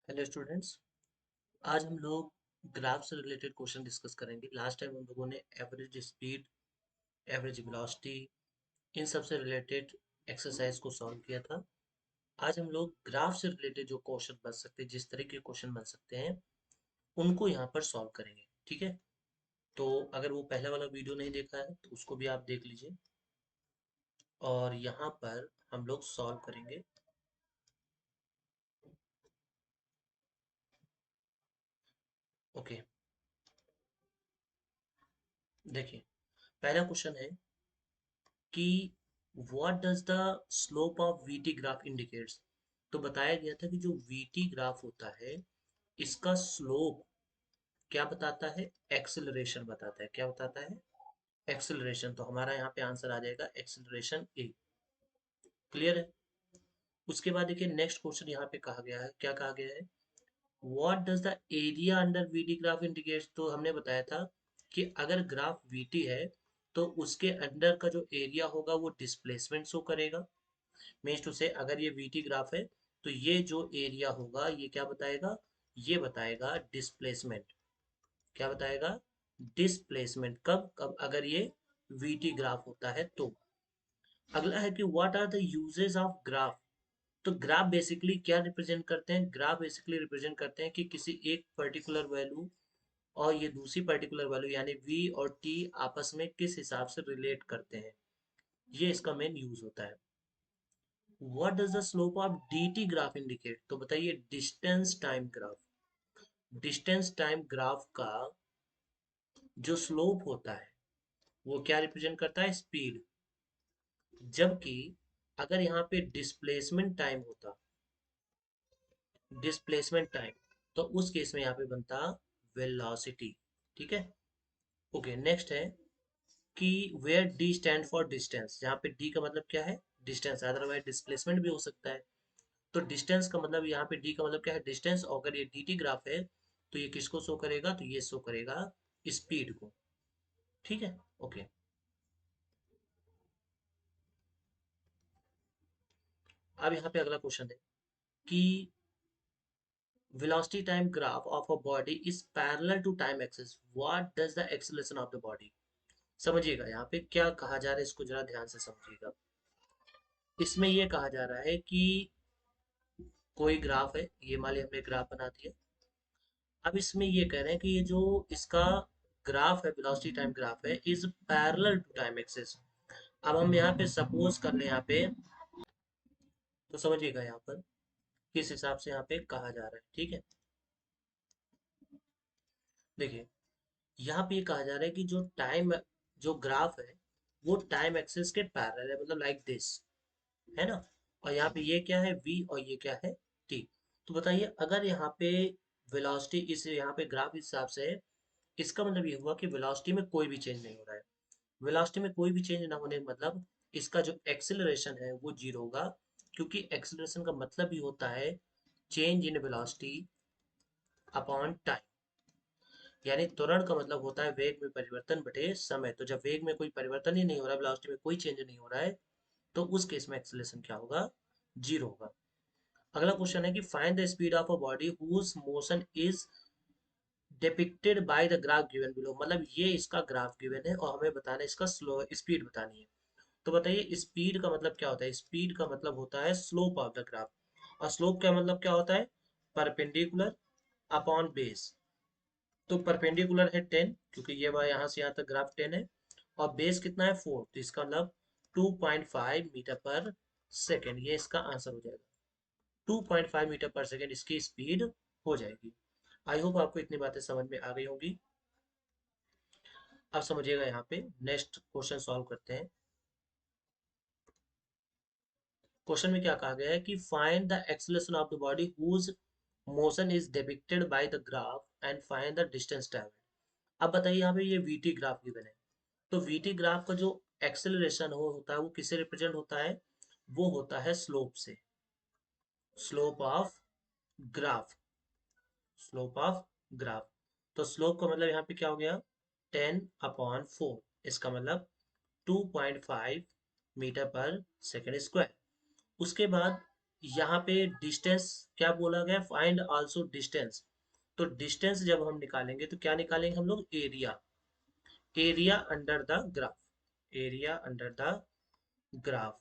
Hello students. आज हम लोग ग्राफ से रिलेटेड क्वेश्चन डिस्कस करेंगे। लास्ट टाइम हम लोगों ने एवरेज स्पीड, एवरेज वेलोसिटी, इन सब से रिलेटेड एक्सरसाइज को सॉल्व किया था। आज हम लोग ग्राफ से रिलेटेड जो क्वेश्चन बन सकते हैं, जिस तरह के क्वेश्चन बन सकते हैं, उनको यहाँ पर सॉल्व करेंगे। ठीक है, तो अगर वो पहला वाला वीडियो नहीं देखा है तो उसको भी आप देख लीजिए और यहाँ पर हम लोग सॉल्व करेंगे। ओके, देखिए पहला क्वेश्चन है कि what does the slope of VT graph indicates. तो बताया गया था कि जो वीटी ग्राफ होता है, इसका स्लोप क्या बताता है? एक्सेलरेशन बताता है। क्या बताता है? एक्सेलरेशन। तो हमारा यहाँ पे आंसर आ जाएगा एक्सेलरेशन ए। क्लियर है? उसके बाद देखिए नेक्स्ट क्वेश्चन यहाँ पे कहा गया है, क्या कहा गया है? What does the area under VT graph indicates. तो हमने बताया था कि अगर ग्राफ वीटी है तो उसके अंडर का जो एरिया होगा वो डिस्प्लेसमेंट शो करेगा। मीन्स टू से अगर ये वीटी ग्राफ है तो ये जो एरिया होगा ये क्या बताएगा? ये बताएगा डिस्प्लेसमेंट। क्या बताएगा? डिस्प्लेसमेंट। कब कब? अगर ये वीटी ग्राफ होता है तो। अगला है कि what are the uses of graph. तो ग्राफ बेसिकली क्या रिप्रेजेंट करते हैं? ग्राफ बेसिकली रिप्रेजेंट करते हैं कि किसी एक पर्टिकुलर वैल्यू और ये दूसरी पर्टिकुलर वैल्यू यानी v और t आपस में किस हिसाब से रिलेट करते हैं, ये इसका मेन यूज होता है। What does the slope of dt graph indicate. तो बताइए distance time graph. Distance time graph का जो स्लोप होता है वो क्या रिप्रेजेंट करता है? स्पीड। जबकि अगर यहाँ पे डिस्प्लेसमेंट टाइम होता, डिस्प्लेसमेंट टाइम, तो उस केस में यहाँ पे बनता वेलोसिटी। ठीक है। ओके, नेक्स्ट है कि where D stand for distance. जहाँ पे डी का मतलब क्या है? डिस्टेंस। अदरवाइज डिस्प्लेसमेंट भी हो सकता है। तो डिस्टेंस का मतलब यहाँ पे डी का मतलब क्या है? डिस्टेंस। और अगर ये डी टी ग्राफ है तो ये किसको शो करेगा? तो ये शो करेगा स्पीड को। ठीक है। ओके, अब यहाँ पे अगला क्वेश्चन है कि velocity time graph of a body is parallel to time axis, what does the acceleration of the body। समझिएगा यहाँ पे क्या कहा जा रहा है, इसको जरा ध्यान से समझिएगा। इसमें ये कहा जा रहा है कि कोई ग्राफ है, ये मान लिया हमने ग्राफ बना दिया। अब इसमें ये कह रहे हैं कि ये जो इसका ग्राफ है, वेलोसिटी टाइम ग्राफ है, is parallel to time axis. अब हम यहाँ पे सपोज कर ले यहाँ पे, तो समझिएगा यहाँ पर किस हिसाब से यहाँ पे कहा जा रहा है। ठीक है, देखिए यहाँ पे ये कहा जा रहा है कि जो टाइम, जो ग्राफ है वो टाइम एक्सिस के पैरेलल है, मतलब लाइक दिस, है ना। और यहाँ पे ये क्या है? v और ये क्या है? t। तो बताइए अगर यहाँ पे वेलोसिटी इस यहाँ पे ग्राफ इस हिसाब से है, इसका मतलब ये हुआ कि वेलोसिटी में कोई भी चेंज नहीं हो रहा है। वेलोसिटी में कोई भी चेंज ना होने का मतलब इसका जो एक्सेलरेशन है वो जीरो होगा, क्योंकि एक्सेलरेशन का मतलब ही होता है change in velocity upon time. यानी त्वरण का मतलब होता है वेग में परिवर्तन बटे समय। तो जब वेग में कोई परिवर्तन ही नहीं हो रहा है, वेलोसिटी में कोई चेंज नहीं हो रहा है, तो उस केस में एक्सेलरेशन क्या होगा? जीरो होगा। अगला क्वेश्चन है कि find the speed of a body whose motion is depicted by the graph given below. मतलब ये इसका ग्राफ गिवन है और हमें बताना है इसका स्लो स्पीड बतानी है। तो बताइए स्पीड का मतलब क्या होता है? स्पीड का मतलब होता है स्लोप ऑफ द ग्राफ। और स्लोप का मतलब क्या होता है? Perpendicular upon base. तो परपेंडिकुलर है 10, क्योंकि ये वह यहाँ से यहाँ तक ग्राफ 10 है, और बेस कितना है 4, तो इसका मतलब 2.5 मीटर पर सेकेंड, ये इसका आंसर हो जाएगा। 2.5 मीटर पर सेकेंड इसकी स्पीड हो जाएगी। आई होप आपको इतनी बातें समझ में आ गई होंगी। अब समझिएगा यहाँ पे नेक्स्ट क्वेश्चन सॉल्व करते हैं। क्वेश्चन में क्या कहा गया है कि find the acceleration of the body whose motion is depicted by the graph and find the distance travelled. अब बताइए यहाँ पे ये वीटी ग्राफ गिवन है, तो वीटी ग्राफ का जो एक्सेलरेशन हो होता है वो किससे रिप्रेजेंट होता है? वो होता है स्लोप से। Slope of graph. Slope of graph. तो स्लोप का मतलब यहाँ पे क्या हो गया? 10/4। इसका मतलब 2.5 मीटर पर सेकेंड स्क्वायर। उसके बाद यहाँ पे डिस्टेंस क्या बोला गया, फाइंड आल्सो डिस्टेंस। तो डिस्टेंस जब हम निकालेंगे तो क्या निकालेंगे हम लोग, area, area under the graph, area under the graph.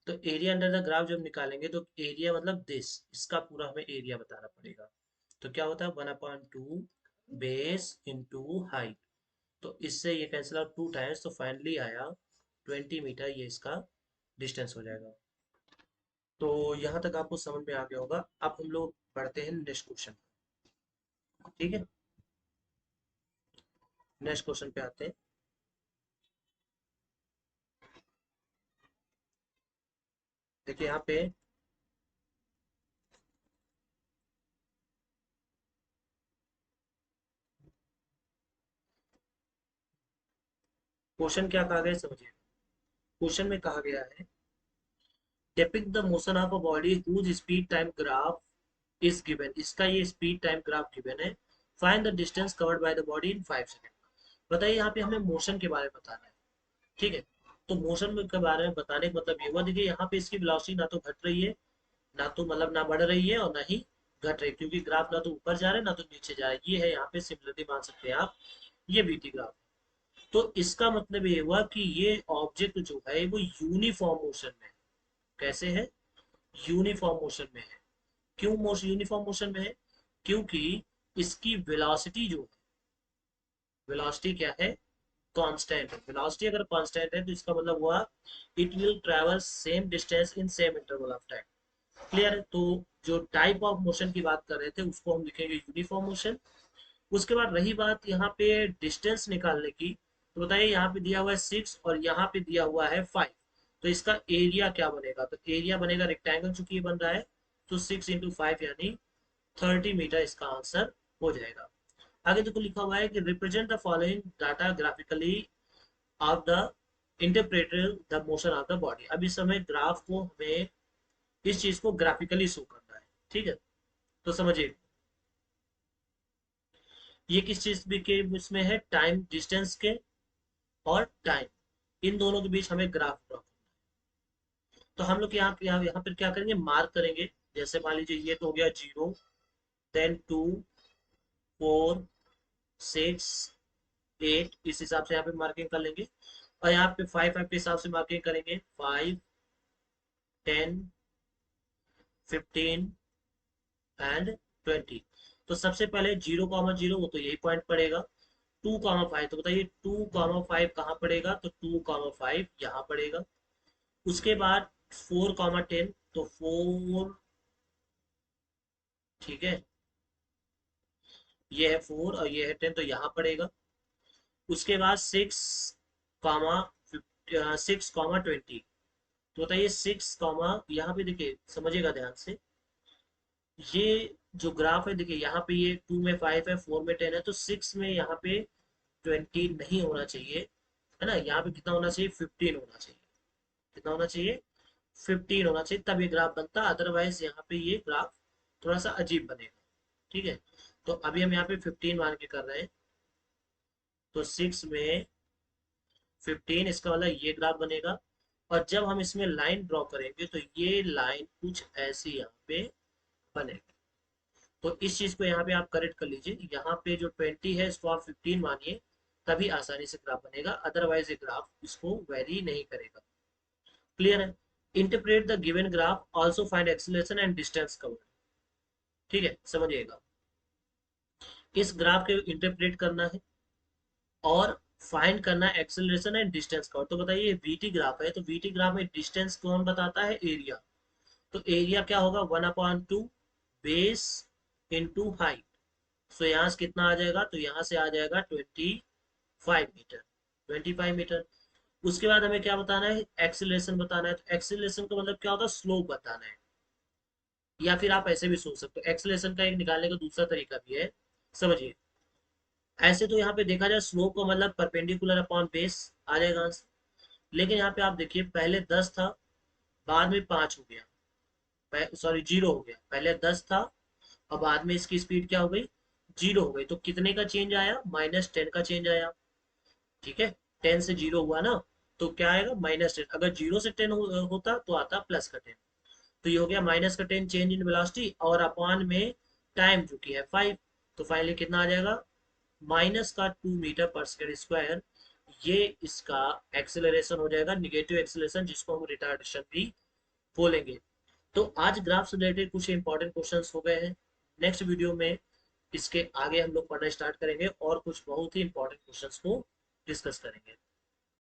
तो एरिया अंडर द ग्राफ जब निकालेंगे तो एरिया मतलब दिस, इसका पूरा हमें एरिया बताना पड़ेगा। तो क्या होता है 1/2 बेस इंटू हाइट। तो इससे ये कैंसिल आउट 2 टाइम्स, तो फाइनली आया 20 मीटर, ये इसका डिस्टेंस हो जाएगा। तो यहाँ तक आपको समझ में आ गया होगा। अब हम लोग बढ़ते हैं नेक्स्ट क्वेश्चन। ठीक है, नेक्स्ट क्वेश्चन पे आते हैं। देखिए यहाँ पे क्वेश्चन क्या कहा गया है, समझिए। क्वेश्चन में कहा गया है depict the motion of a body whose speed time graph is given। इसका ये स्पीड टाइम ग्राफ गिवन है। Find the distance covered by the body in 5 second. बताइए यहाँ पे हमें मोशन के बारे में बताना है। ठीक है, तो मोशन के बारे में बताने का मतलब ये हुआ, देखिए यहाँ पे इसकी वेलोसिटी ना तो घट रही है, ना तो मतलब ना बढ़ रही है और ना ही घट रही है, क्योंकि ग्राफ ना तो ऊपर जा रहा है ना तो नीचे जा रहा है। ये है यहाँ पे सिमिलरिटी मान सकते हैं आप, ये वीटी ग्राफ। तो इसका मतलब ये हुआ कि ये ऑब्जेक्ट जो है वो यूनिफॉर्म मोशन में है। कैसे है, यूनिफॉर्म मोशन में है। क्यों मोशन यूनिफॉर्म मोशन में है, क्योंकि इसकी वेलोसिटी जो है, वेलोसिटी क्या है, कांस्टेंट है। वेलोसिटी अगर कांस्टेंट है तो इसका मतलब हुआ it will travel same distance in same interval of time. Clear है, तो जो टाइप ऑफ मोशन की बात कर रहे थे उसको हम लिखेंगे यूनिफॉर्म मोशन। उसके बाद रही बात यहाँ पे डिस्टेंस निकालने की, तो बताइए यहाँ पे दिया हुआ है 6 और यहाँ पे दिया हुआ है 5। तो इसका एरिया क्या बनेगा, तो एरिया बनेगा रेक्टेंगल, चूंकि ये बन रहा है तो 6 × 5 यानी 30 मीटर इसका आंसर हो जाएगा। आगे देखो लिखा हुआ है कि represent the following data graphically of the interpreter the motion of the body. अब इस समय ग्राफ को हमें इस चीज को ग्राफिकली शो करना है। ठीक है, तो समझिए ये किस चीज के इसमें है, टाइम डिस्टेंस के और टाइम, इन दोनों के बीच हमें ग्राफ ड्रॉ करना है। तो हम लोग यहाँ पर क्या करेंगे, मार्क करेंगे। जैसे मान लीजिए ये तो हो गया 0, देन 2, 4, 6, 8, इस हिसाब से यहाँ पे मार्किंग कर लेंगे। और यहाँ पे 5 के हिसाब से मार्किंग करेंगे, 5, 10, 15 एंड 20। तो सबसे पहले 0, 0 वो तो यही पॉइंट पड़ेगा। 2, 5, तो बताइए 2, 5 कहाँ पड़ेगा, तो 2, 5 यहाँ पड़ेगा। उसके बाद 4, 10, तो 4, ठीक है, ये है 4 और ये है 10 तो यहाँ पड़ेगा। उसके बाद 6, 20, तो बताइए 6, यहाँ पे देखिए समझिएगा ध्यान से, ये जो ग्राफ है देखिए यहाँ पे ये 2 में 5 है, 4 में 10 है, तो 6 में यहाँ पे 20 नहीं होना चाहिए, है ना। यहाँ पे कितना होना चाहिए, 15 होना चाहिए। कितना होना चाहिए, 15 होना चाहिए, तब ये ग्राफ बनता। अदरवाइज यहाँ पे ये ग्राफ थोड़ा सा अजीब बनेगा। ठीक है, तो अभी हम यहाँ पे 15 मान के कर रहे हैं, तो 6 में 15, इसका मतलब ये ग्राफ बनेगा। और जब हम इसमें लाइन ड्रॉ करेंगे तो ये लाइन कुछ ऐसी यहाँ पे बनेगी। तो इस चीज को यहाँ पे आप करेक्ट कर लीजिए, यहाँ पे जो 20 है इसको आप 15 मानिए, तभी आसानी से ग्राफ बनेगा, अदरवाइज ये ग्राफ इसको वेरी नहीं करेगा। क्लियर है, interpret the given graph, also find acceleration and distance cover. ठीक है, समझिएगा, इस ग्राफ के इंटरप्रेट करना है और फाइंड करना है एक्सेलरेशन एंड डिस्टेंस का। तो बताइए वीटी ग्राफ है, तो वीटी ग्राफ में डिस्टेंस कौन बताता है, एरिया। तो एरिया क्या होगा, 1/2 बेस इंटू हाइट। सो यहाँ से कितना आ जाएगा, तो यहाँ से आ जाएगा 25 मीटर, 25 मीटर। उसके बाद हमें क्या बताना है, एक्सेलरेशन बताना है। तो एक्सेलरेशन का मतलब क्या होता है, स्लोप बताना है। या फिर आप ऐसे भी सोच सकते हो, एक्सेलरेशन का एक निकालने का दूसरा तरीका भी है, समझिए। ऐसे तो यहाँ पे देखा जाए स्लोप का मतलब परपेंडिकुलर अपॉन बेस आ जाएगा आंसर। लेकिन यहाँ पे आप देखिए पहले 10 था, बाद में 5 हो गया, सॉरी 0 हो गया। पहले 10 था और बाद में इसकी स्पीड क्या हो गई, 0 हो गई। तो कितने का चेंज आया, -10 का चेंज आया। ठीक है, 10 से 0 हुआ ना, तो क्या आएगा, -10। अगर 0 से 10 होता तो आता +10। तो ये हो गया -10 चेंज इन वेलोसिटी और अपान में टाइम जो कि है 5। तो फाइनली कितना आ जाएगा, -2 मीटर पर सेकेंड स्क्वायर। ये इसका एक्सेलरेशन हो जाएगा, निगेटिव एक्सेलरेशन, जिसको हम रिटार्डेशन भी बोलेंगे। तो आज ग्राफ से रिलेटेड कुछ इंपॉर्टेंट क्वेश्चंस हो गए हैं। नेक्स्ट वीडियो में इसके आगे हम लोग पढ़ना स्टार्ट करेंगे और कुछ बहुत ही इंपॉर्टेंट क्वेश्चंस को डिस्कस करेंगे।